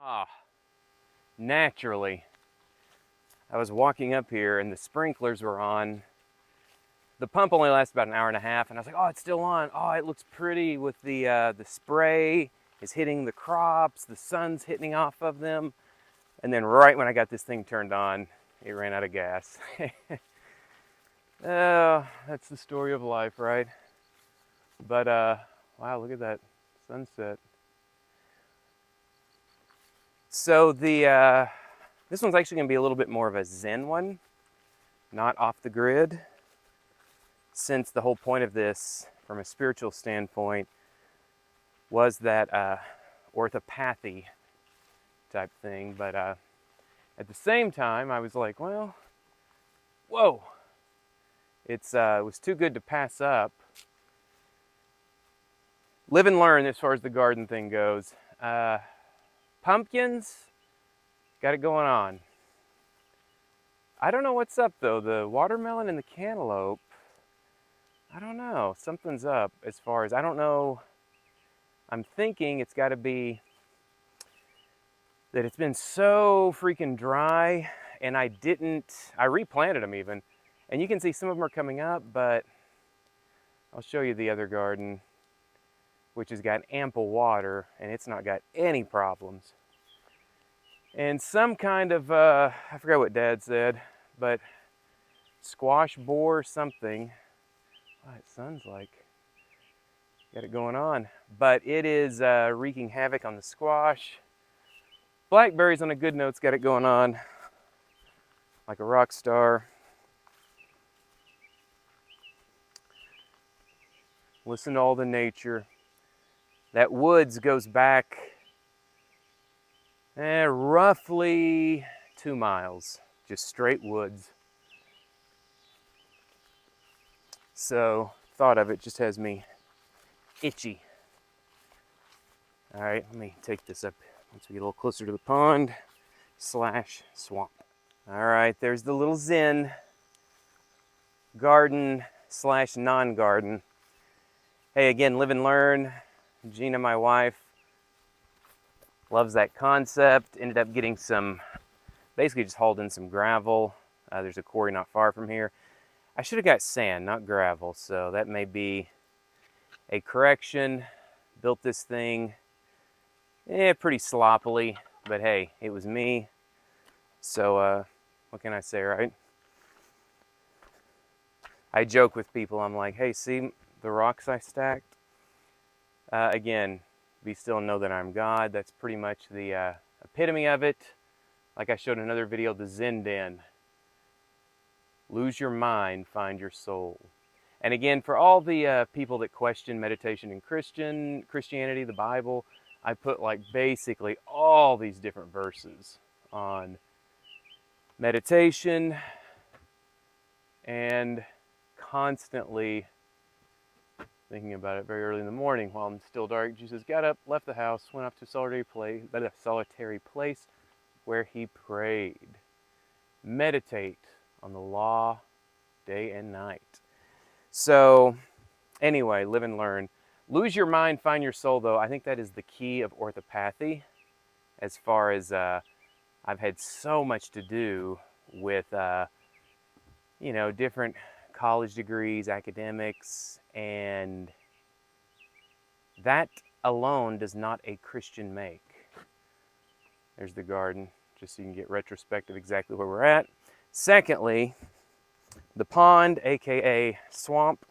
Ah, naturally. I was walking up here and the sprinklers were on. The pump only lasts about an hour and a half, and I was like, oh, it's still on. Oh, it looks pretty with the spray is hitting the crops, the sun's hitting off of them. And then right when I got this thing turned on, it ran out of gas. Oh, that's the story of life, right? But wow, look at that sunset. So this one's actually gonna be a little bit more of a Zen one, not off the grid, since the whole point of this, from a spiritual standpoint, was that orthopathy type thing. But at the same time, I was like, well, whoa, it was too good to pass up. Live and learn as far as the garden thing goes. Pumpkins, got it going on. I don't know what's up though. The watermelon and the cantaloupe, I don't know. Something's up as far as, I don't know. I'm thinking it's got to be that it's been so freaking dry, and I replanted them even. And you can see some of them are coming up, but I'll show you the other garden, which has got ample water, and it's not got any problems. And some kind of, I forgot what Dad said, but squash borer something. Oh, it sounds like got it going on. But it is wreaking havoc on the squash. Blackberries on a good note's got it going on like a rock star. Listen to all the nature. That woods goes back roughly 2 miles, just straight woods. So thought of it just has me itchy. All right, let me take this up once we get a little closer to the pond / swamp. All right, there's the little Zen garden / non-garden. Hey, again, live and learn. Gina, my wife, loves that concept. Ended up getting basically just hauled in some gravel. There's a quarry not far from here. I should have got sand, not gravel, so that may be a correction. Built this thing pretty sloppily, but hey, it was me. So what can I say, right? I joke with people, I'm like, hey, see the rocks I stacked? Again, be still and know that I'm God. That's pretty much the epitome of it. Like I showed in another video, the Zen Den. Lose your mind, find your soul. And again, for all the people that question meditation in Christianity, the Bible, I put like basically all these different verses on meditation, and constantly thinking about it very early in the morning while it's still dark. Jesus got up, left the house, went off to a solitary place where he prayed. Meditate on the law day and night. So anyway, live and learn. Lose your mind, find your soul, though. I think that is the key of orthopathy, as far as I've had so much to do with, different college degrees, academics, and that alone does not a Christian make. There's the garden, just so you can get retrospective exactly where we're at. Secondly, the pond, aka swamp.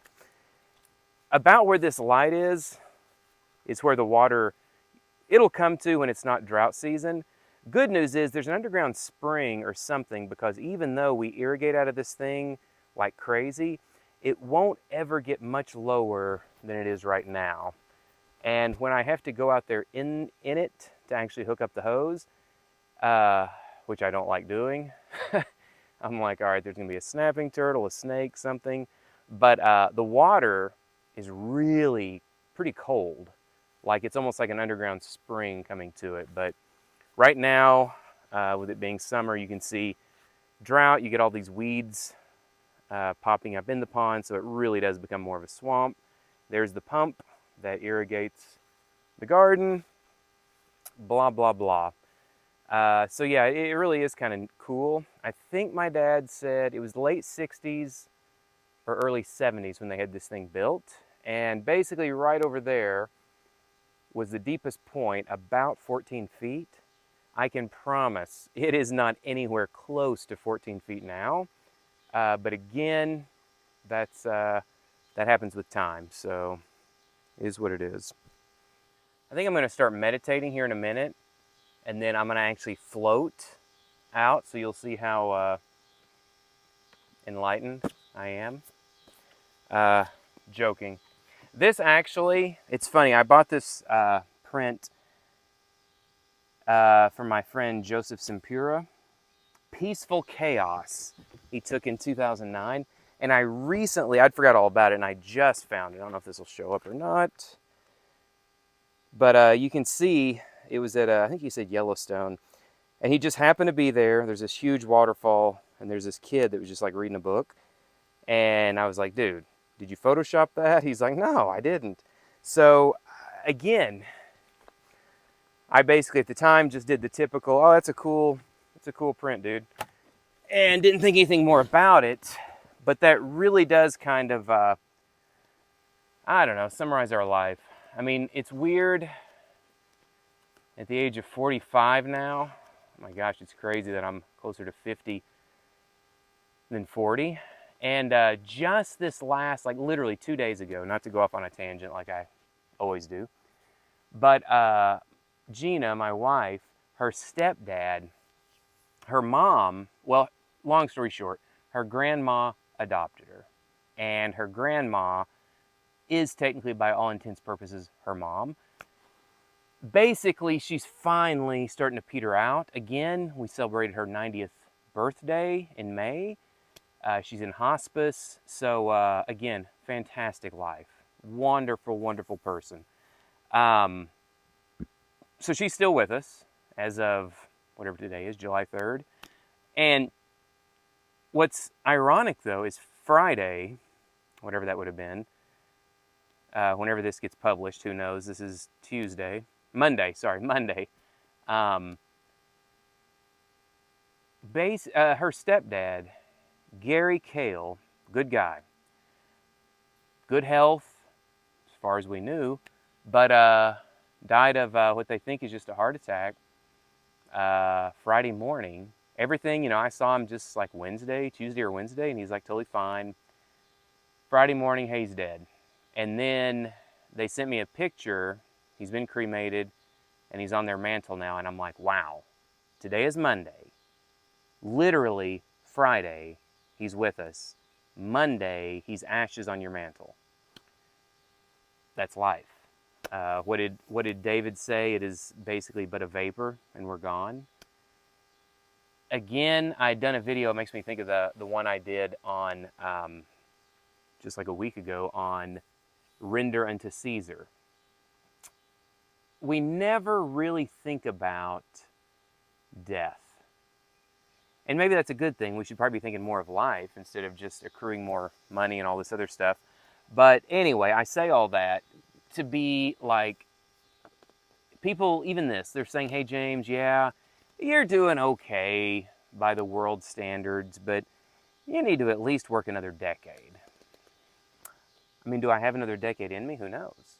About where this light is where the water, it'll come to when it's not drought season. Good news is there's an underground spring or something, because even though we irrigate out of this thing like crazy, it won't ever get much lower than it is right now. And when I have to go out there in it to actually hook up the hose, which I don't like doing, I'm like, all right, there's gonna be a snapping turtle, a snake, something. But the water is really pretty cold. Like it's almost like an underground spring coming to it. But right now, with it being summer, you can see drought, you get all these weeds popping up in the pond, so it really does become more of a swamp. There's the pump that irrigates the garden, blah, blah, blah. So yeah, it really is kind of cool. I think my dad said it was late 60s or early 70s when they had this thing built. And basically right over there was the deepest point, about 14 feet. I can promise it is not anywhere close to 14 feet now. But again, that happens with time, so it is what it is. I think I'm going to start meditating here in a minute, and then I'm going to actually float out, so you'll see how enlightened I am. Joking. This actually, it's funny, I bought this print from my friend Joseph Simpura, Peaceful Chaos, he took in 2009. And I recently, I'd forgot all about it, and I just found it. I don't know if this will show up or not. But you can see it was at, I think he said Yellowstone. And he just happened to be there. There's this huge waterfall, and there's this kid that was just like reading a book. And I was like, dude, did you Photoshop that? He's like, no, I didn't. So again, I basically at the time just did the typical, oh, that's a cool print, dude. And didn't think anything more about it. But that really does kind of, I don't know, summarize our life. I mean, it's weird at the age of 45 now. Oh my gosh, it's crazy that I'm closer to 50 than 40. And just this last, like literally 2 days ago, not to go off on a tangent like I always do, but Gina, my wife, her stepdad, her mom, well, long story short, her grandma adopted her. And her grandma is technically, by all intents and purposes, her mom. Basically, she's finally starting to peter out. Again, we celebrated her 90th birthday in May. She's in hospice. So, again, fantastic life. Wonderful, wonderful person. So she's still with us as of whatever today is, July 3rd. And what's ironic, though, is Friday, whatever that would have been, whenever this gets published, who knows? This is Monday. Her stepdad, Gary Cale, good guy, good health, as far as we knew, but died of what they think is just a heart attack Friday morning. Everything, I saw him just like Tuesday or Wednesday, and he's like totally fine. Friday morning, hey, he's dead. And then they sent me a picture. He's been cremated, and he's on their mantle now. And I'm like, wow, today is Monday. Literally Friday, he's with us. Monday, he's ashes on your mantle. That's life. What did David say? It is basically but a vapor, and we're gone. Again, I'd done a video. It makes me think of the one I did on just like a week ago on render unto Caesar. We never really think about death. And maybe that's a good thing. We should probably be thinking more of life instead of just accruing more money and all this other stuff. But anyway, I say all that to be like, people, even this, they're saying, hey, James, yeah, you're doing okay by the world standards, but you need to at least work another decade. I mean, do I have another decade in me? Who knows?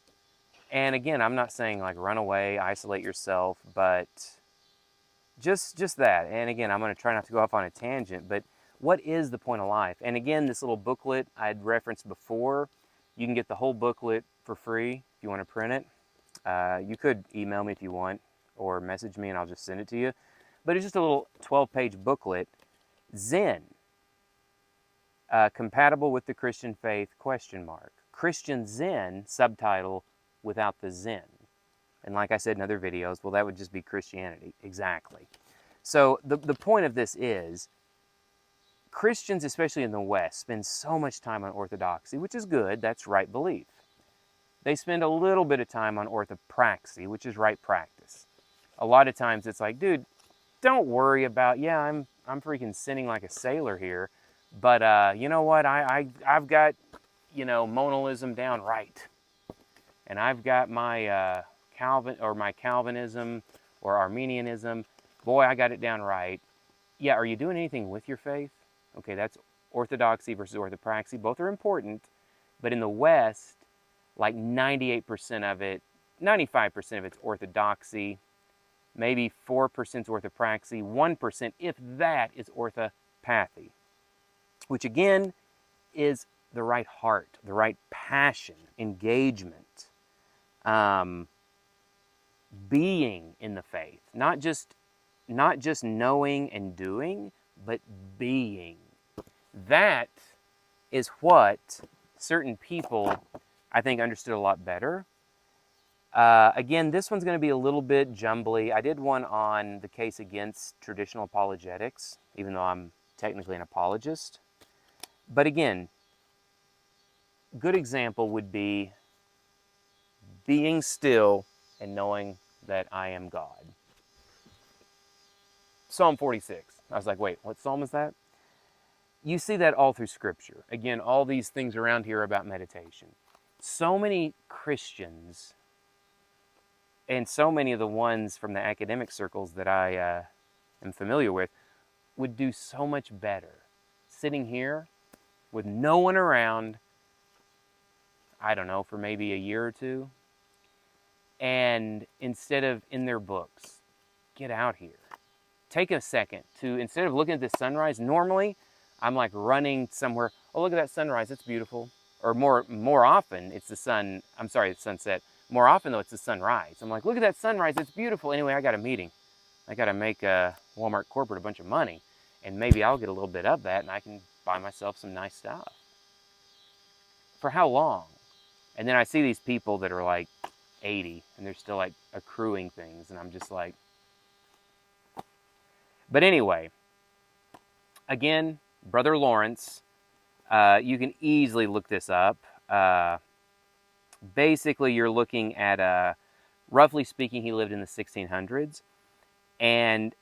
And again, I'm not saying like run away, isolate yourself, but just that. And again, I'm going to try not to go off on a tangent, but what is the point of life? And again, this little booklet I'd referenced before, you can get the whole booklet for free if you want to print it. You could email me if you want, or message me and I'll just send it to you. But it's just a little 12-page booklet. Zen, compatible with the Christian faith, ? Christian Zen, subtitle, without the Zen. And like I said in other videos, well, that would just be Christianity. Exactly. So the point of this is, Christians, especially in the West, spend so much time on orthodoxy, which is good. That's right belief. They spend a little bit of time on orthopraxy, which is right practice. A lot of times it's like, dude, don't worry about, yeah, I'm freaking sinning like a sailor here, but you know what? I've got, monalism down right. And I've got my my Calvinism or Arminianism boy, I got it down right. Yeah, are you doing anything with your faith? Okay, that's orthodoxy versus orthopraxy. Both are important, but in the West, like 98% of it, 95% of it's orthodoxy, maybe 4% is orthopraxy, 1%, if that, is orthopathy, which again is the right heart, the right passion, engagement, um, being in the faith, not just knowing and doing, but being. That is what certain people, I think, understood a lot better. Again, this one's going to be a little bit jumbly. I did one on the case against traditional apologetics, even though I'm technically an apologist. But again, good example would be being still and knowing that I am God. Psalm 46. I was like, wait, what psalm is that? You see that all through Scripture. Again, all these things around here are about meditation. So many Christians, and so many of the ones from the academic circles that I am familiar with, would do so much better sitting here with no one around, I don't know, for maybe a year or two, and instead of in their books, get out here. Take a second to, instead of looking at the sunrise, normally I'm like running somewhere, oh, look at that sunrise, it's beautiful. Or more often, it's the sunset. More often, though, it's the sunrise. I'm like, look at that sunrise, it's beautiful. Anyway, I got a meeting. I got to make Walmart corporate a bunch of money, and maybe I'll get a little bit of that, and I can buy myself some nice stuff. For how long? And then I see these people that are like 80, and they're still like accruing things, and I'm just like, but anyway, again, Brother Lawrence, you can easily look this up. Basically, you're looking at, roughly speaking, he lived in the 1600s, and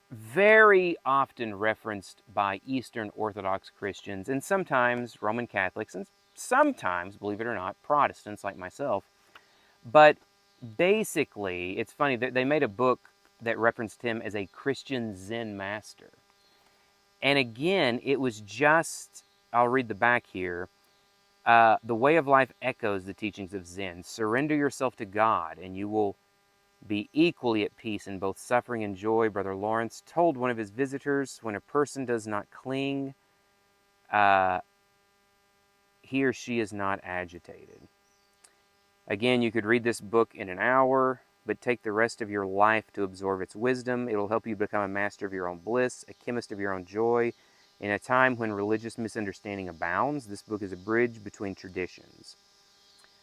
very often referenced by Eastern Orthodox Christians, and sometimes Roman Catholics, and sometimes, believe it or not, Protestants like myself. But basically, it's funny that they made a book that referenced him as a Christian Zen master. And again, it was just, I'll read the back here. The way of life echoes the teachings of Zen. Surrender yourself to God, and you will be equally at peace in both suffering and joy. Brother Lawrence told one of his visitors, when a person does not cling, he or she is not agitated. Again, you could read this book in an hour, but take the rest of your life to absorb its wisdom. It'll help you become a master of your own bliss, a chemist of your own joy. In a time when religious misunderstanding abounds, this book is a bridge between traditions.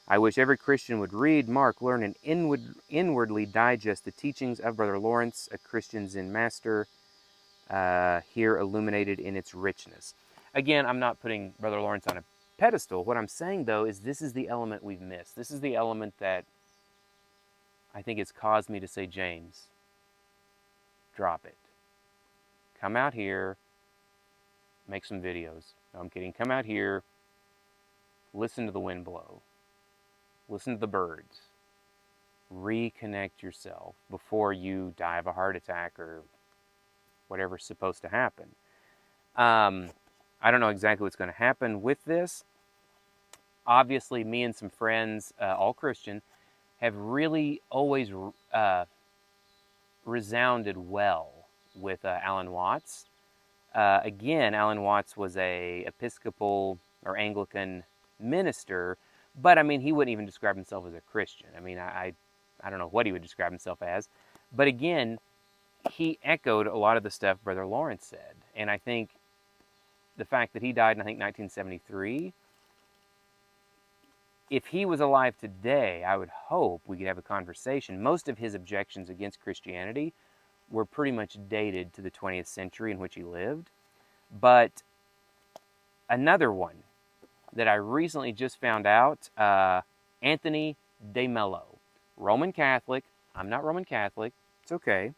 I wish every Christian would read, mark, learn, and inwardly digest the teachings of Brother Lawrence, a Christian Zen master, here illuminated in its richness. Again, I'm not putting Brother Lawrence on a pedestal. What I'm saying, though, is this is the element we've missed. This is the element that I think it's caused me to say, James, drop it. Come out here, make some videos. No, I'm kidding. Come out here, listen to the wind blow. Listen to the birds. Reconnect yourself before you die of a heart attack or whatever's supposed to happen. I don't know exactly what's going to happen with this. Obviously, me and some friends, all Christian, have really always resounded well with Alan Watts. Again, Alan Watts was a Episcopal or Anglican minister, but I mean, he wouldn't even describe himself as a Christian. I mean, I don't know what he would describe himself as, but again, he echoed a lot of the stuff Brother Lawrence said, and I think the fact that he died in, I think, 1973, if he was alive today, I would hope we could have a conversation. Most of his objections against Christianity were pretty much dated to the 20th century in which he lived. But another one that I recently just found out, Anthony de Mello, Roman Catholic. I'm not Roman Catholic. It's okay.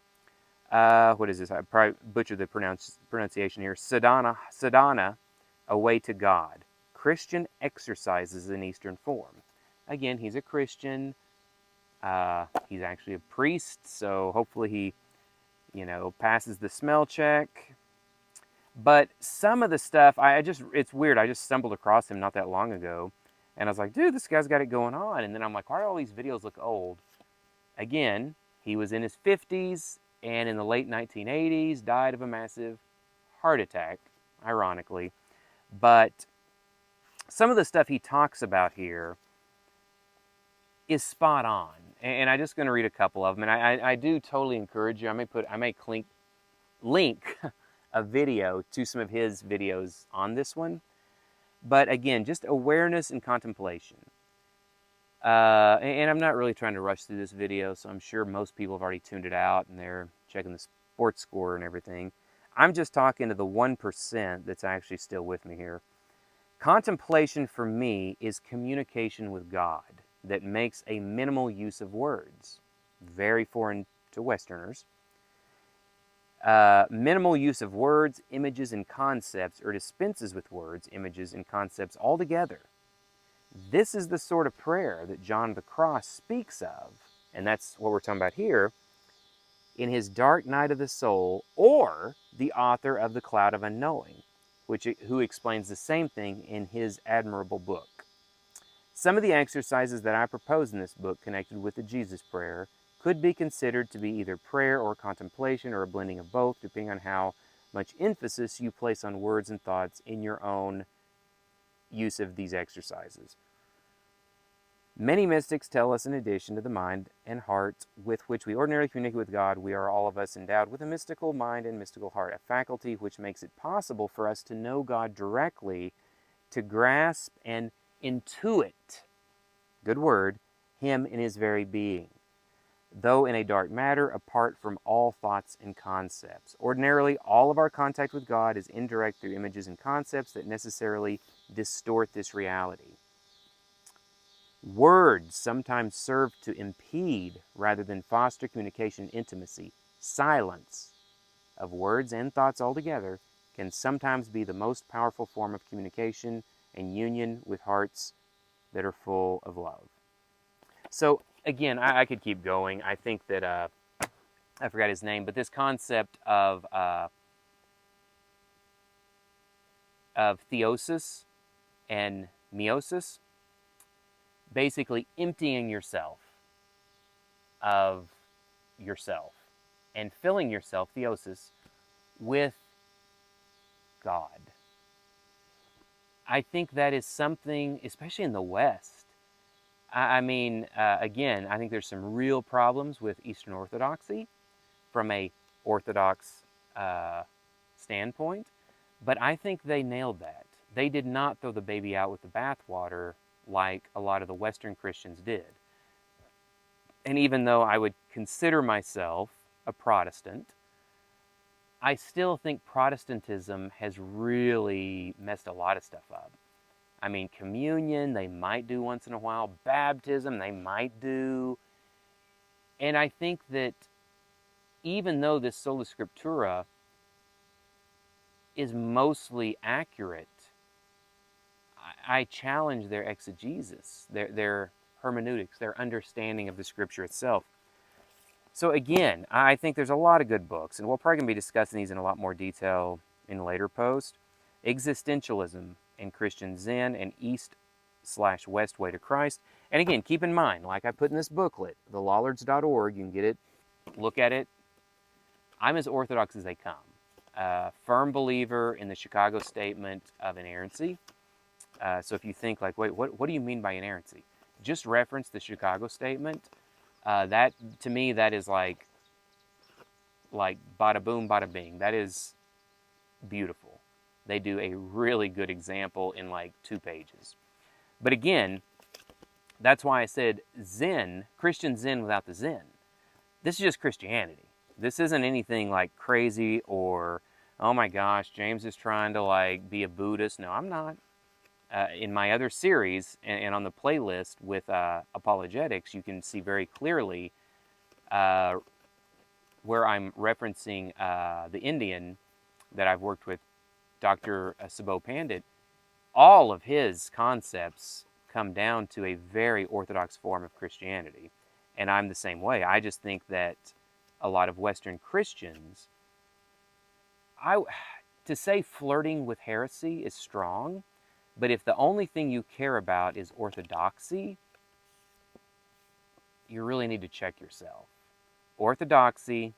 What is this? I probably butchered the pronunciation here. Sadhana, A Way to God. Christian Exercises in Eastern Form. Again, he's a Christian. He's actually a priest, so hopefully he you know, passes the smell check. But some of the stuff, it's weird. I just stumbled across him not that long ago. And I was like, dude, this guy's got it going on. And then I'm like, why do all these videos look old? Again, he was in his 50s and in the late 1980s died of a massive heart attack, ironically. But some of the stuff he talks about here is spot on. And I'm just going to read a couple of them. And I do totally encourage you. I may link a video to some of his videos on this one. But again, just awareness and contemplation. And I'm not really trying to rush through this video, so I'm sure most people have already tuned it out and they're checking the sports score and everything. I'm just talking to the 1% that's actually still with me here. Contemplation for me is communication with God that makes a minimal use of words. Very foreign to Westerners. Minimal use of words, images, and concepts, or dispenses with words, images, and concepts altogether. This is the sort of prayer that John of the Cross speaks of, and that's what we're talking about here, in his Dark Night of the Soul, or the author of The Cloud of Unknowing, who explains the same thing in his admirable book. Some of the exercises that I propose in this book connected with the Jesus Prayer could be considered to be either prayer or contemplation or a blending of both, depending on how much emphasis you place on words and thoughts in your own use of these exercises. Many mystics tell us in addition to the mind and heart with which we ordinarily communicate with God, we are all of us endowed with a mystical mind and mystical heart, a faculty which makes it possible for us to know God directly, to grasp and intuit, good word, Him in His very being, though in a dark matter, apart from all thoughts and concepts. Ordinarily, all of our contact with God is indirect through images and concepts that necessarily distort this reality. Words sometimes serve to impede rather than foster communication and intimacy. Silence of words and thoughts altogether can sometimes be the most powerful form of communication and union with hearts that are full of love. So again, I could keep going. I think that, I forgot his name, but this concept of theosis and meiosis, basically emptying yourself of yourself and filling yourself, theosis, with God. I think that is something, especially in the West. Again, I think there's some real problems with Eastern Orthodoxy from a Orthodox standpoint, but I think they nailed that. They did not throw the baby out with the bathwater like a lot of the Western Christians did. And even though I would consider myself a Protestant, I still think Protestantism has really messed a lot of stuff up. I mean, communion, they might do once in a while. Baptism, they might do. And I think that even though this Sola Scriptura is mostly accurate, I challenge their exegesis, their hermeneutics, their understanding of the Scripture itself. So again, I think there's a lot of good books, and we're probably going to be discussing these in a lot more detail in a later post. Existentialism and Christian Zen, and East/West Way to Christ. And again, keep in mind, like I put in this booklet, thelollards.org, you can get it, look at it. I'm as orthodox as they come. Firm believer in the Chicago Statement of Inerrancy. So if you think like, wait, what do you mean by inerrancy? Just reference the Chicago Statement. That, to me, that is like bada boom, bada bing. That is beautiful. They do a really good example in like 2 pages. But again, that's why I said Zen, Christian Zen without the Zen. This is just Christianity. This isn't anything like crazy or, oh my gosh, James is trying to like be a Buddhist. No, I'm not. In my other series and on the playlist with apologetics, you can see very clearly where I'm referencing the Indian that I've worked with, Dr. Subho Pandit. All of his concepts come down to a very orthodox form of Christianity. And I'm the same way. I just think that a lot of Western Christians, to say flirting with heresy is strong, but if the only thing you care about is orthodoxy, you really need to check yourself. Orthodoxy,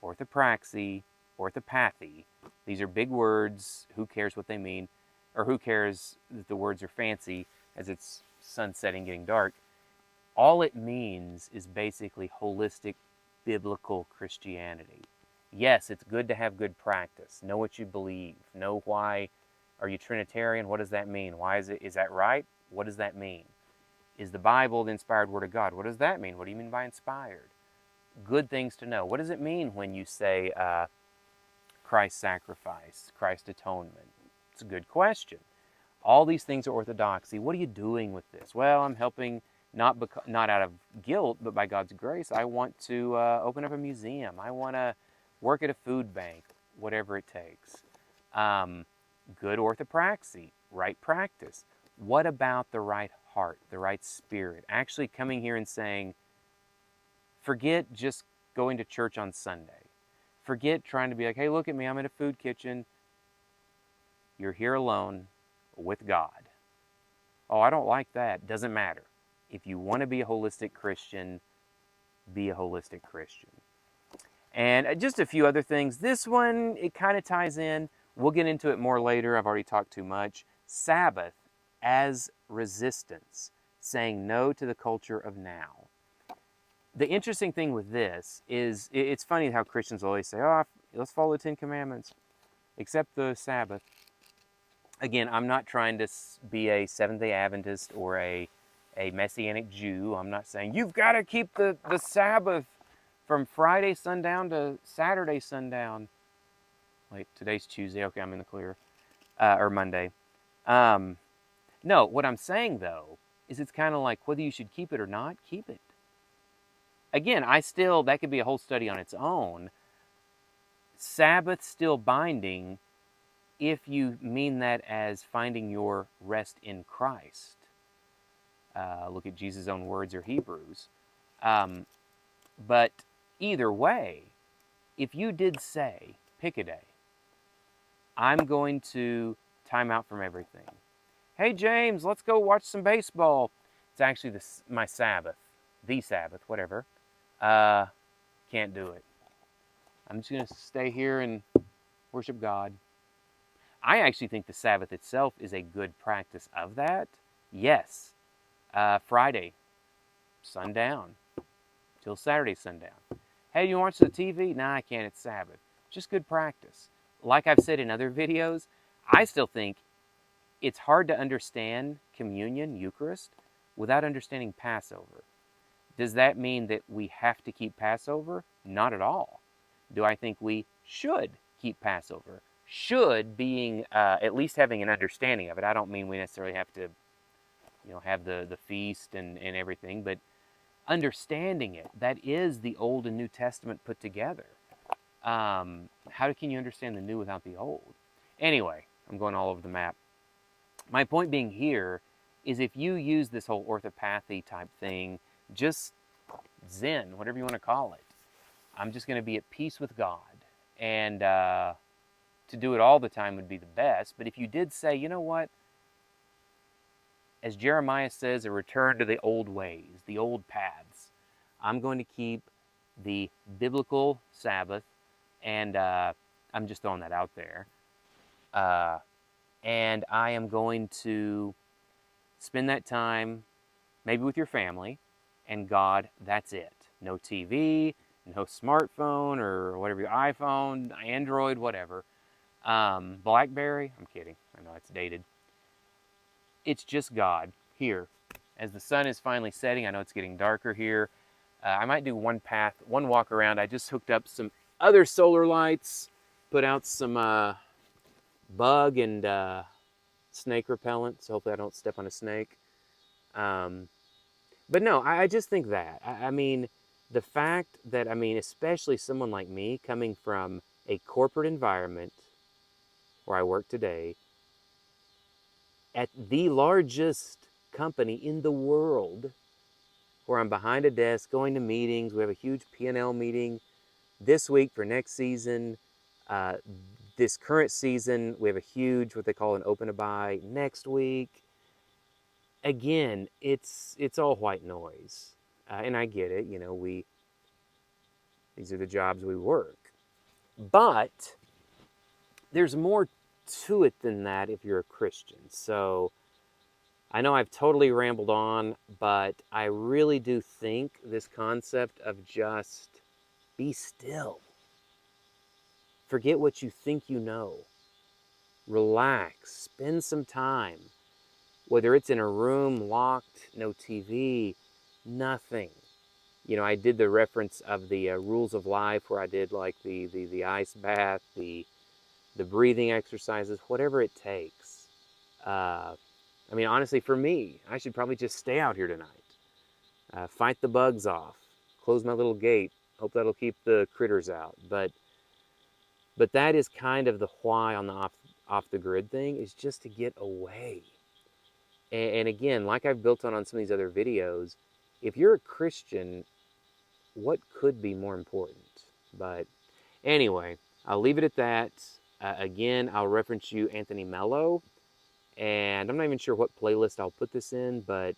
orthopraxy, orthopathy, these are big words. Who cares what they mean? Or who cares that the words are fancy as it's sunsetting, getting dark? All it means is basically holistic biblical Christianity. Yes, it's good to have good practice. Know what you believe. Know why. Are you Trinitarian? What does that mean? Why is that right? What does that mean? Is the Bible the inspired Word of God? What does that mean? What do you mean by inspired? Good things to know. What does it mean when you say Christ's sacrifice, Christ's atonement? It's a good question. All these things are orthodoxy. What are you doing with this? Well, I'm helping, not out of guilt, but by God's grace. I want to open up a museum. I want to work at a food bank, whatever it takes. Good orthopraxy, right practice. What about the right heart, the right spirit? Actually coming here and saying, forget just going to church on Sunday. Forget trying to be like, hey, look at me, I'm in a food kitchen. You're here alone with God. Oh, I don't like that. Doesn't matter. If you want to be a holistic Christian, be a holistic Christian. And just a few other things. This one, it kind of ties in. We'll get into it more later. I've already talked too much. Sabbath as resistance, saying no to the culture of now. The interesting thing with this is, it's funny how Christians always say, oh, let's follow the Ten Commandments, except the Sabbath. Again, I'm not trying to be a Seventh-day Adventist or a Messianic Jew. I'm not saying, you've got to keep the Sabbath from Friday sundown to Saturday sundown. Wait, today's Tuesday. Okay, I'm in the clear. Or Monday. No, what I'm saying, though, is it's kind of like whether you should keep it or not, keep it. Again, that could be a whole study on its own. Sabbath still binding if you mean that as finding your rest in Christ. Look at Jesus' own words or Hebrews. But either way, if you did say, pick a day, I'm going to time out from everything. Hey, James, let's go watch some baseball. It's actually my Sabbath, the Sabbath, whatever. Can't do it. I'm just going to stay here and worship God. I actually think the Sabbath itself is a good practice of that. Yes, Friday, sundown, till Saturday, sundown. Hey, you watch the TV? Nah, I can't, it's Sabbath. Just good practice. Like I've said in other videos, I still think it's hard to understand communion, Eucharist, without understanding Passover. Does that mean that we have to keep Passover? Not at all. Do I think we should keep Passover? Should being at least having an understanding of it. I don't mean we necessarily have to, have the feast and everything, but understanding it. That is the Old and New Testament put together. How can you understand the new without the old? Anyway, I'm going all over the map. My point being here is if you use this whole orthopathy type thing, just Zen, whatever you want to call it, I'm just going to be at peace with God. And to do it all the time would be the best. But if you did say, you know what, as Jeremiah says, a return to the old ways, the old paths, I'm going to keep the biblical Sabbath, and I'm just throwing that out there. And I am going to spend that time maybe with your family and God. That's it. No TV, no smartphone or whatever, your iPhone, Android, whatever. BlackBerry, I'm kidding. I know it's dated. It's just God here. As the sun is finally setting, I know it's getting darker here. I might do one walk around. I just hooked up some other solar lights, put out some bug and snake repellent, so hopefully I don't step on a snake. But no, I just think that. I mean, the fact that, especially someone like me coming from a corporate environment where I work today, at the largest company in the world, where I'm behind a desk going to meetings, we have a huge P&L meeting, this week for next season. This current season, we have a huge, what they call an open to buy next week. Again, it's all white noise. And I get it, these are the jobs we work. But there's more to it than that if you're a Christian. So I know I've totally rambled on, but I really do think this concept of just be still. Forget what you think you know. Relax, spend some time. Whether it's in a room, locked, no TV, nothing. I did the reference of the rules of life where I did like the ice bath, the breathing exercises, whatever it takes. Honestly, for me, I should probably just stay out here tonight. Fight the bugs off. Close my little gate. Hope that'll keep the critters out. But that is kind of the why on the off the grid thing, is just to get away. And again, like I've built on some of these other videos, if you're a Christian, what could be more important? But anyway, I'll leave it at that. Again, I'll reference you, Anthony Mello, and I'm not even sure what playlist I'll put this in, but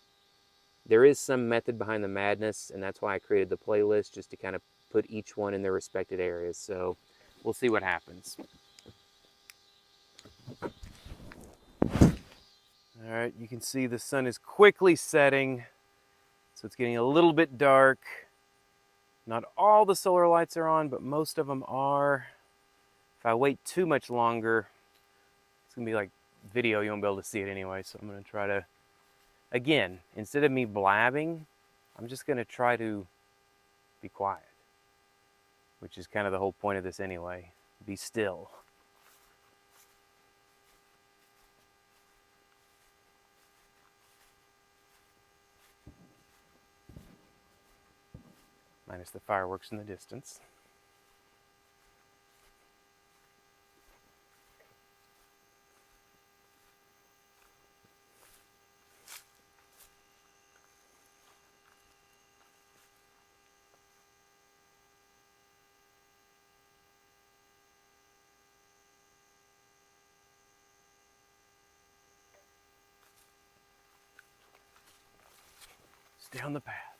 there is some method behind the madness, and that's why I created the playlist, just to kind of put each one in their respected areas. So we'll see what happens. All right, you can see the sun is quickly setting, so it's getting a little bit dark. Not all the solar lights are on, but most of them are. If I wait too much longer, it's gonna be like video, you won't be able to see it anyway, so I'm gonna try to, again, instead of me blabbing, I'm just gonna try to be quiet, which is kind of the whole point of this anyway. Be still. Minus the fireworks in the distance. Stay on the path.